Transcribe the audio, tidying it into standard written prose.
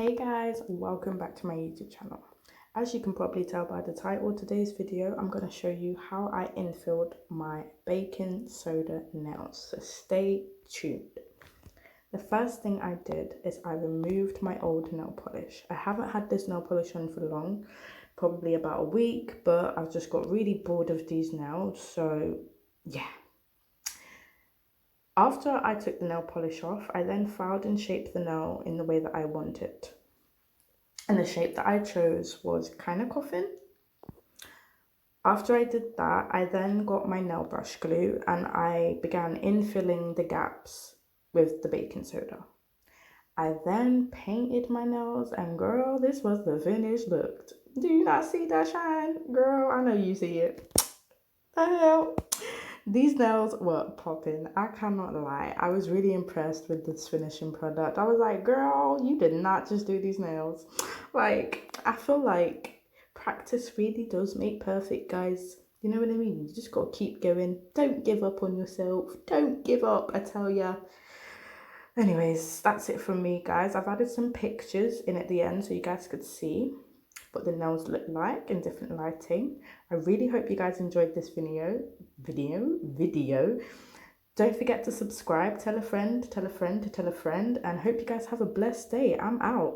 Hey guys, welcome back to my YouTube channel. As you can probably tell by the title of today's video, I'm going to show you how I infilled my baking soda nails, so stay tuned. The first thing I did is I removed my old nail polish. I haven't had this nail polish on for long, probably about a week, but I've just got really bored of these nails, so yeah. After I took the nail polish off, I then filed and shaped the nail in the way that I wanted. And the shape that I chose was kind of coffin. After I did that, I then got my nail brush glue and I began infilling the gaps with the baking soda. I then painted my nails and girl, this was the finished look. Do you not see that shine? Girl, I know you see it. The hell? These nails were popping. I cannot lie. I was really impressed with this finishing product. I was like, girl, you did not just do these nails. Like, I feel like practice really does make perfect, guys. You know what I mean? You just got to keep going. Don't give up on yourself. Don't give up, I tell ya. Anyways, that's it from me, guys. I've added some pictures in at the end so you guys could see what the nails look like in different lighting. I really hope you guys enjoyed this video. Don't forget to subscribe, tell a friend, and hope you guys have a blessed day. I'm out.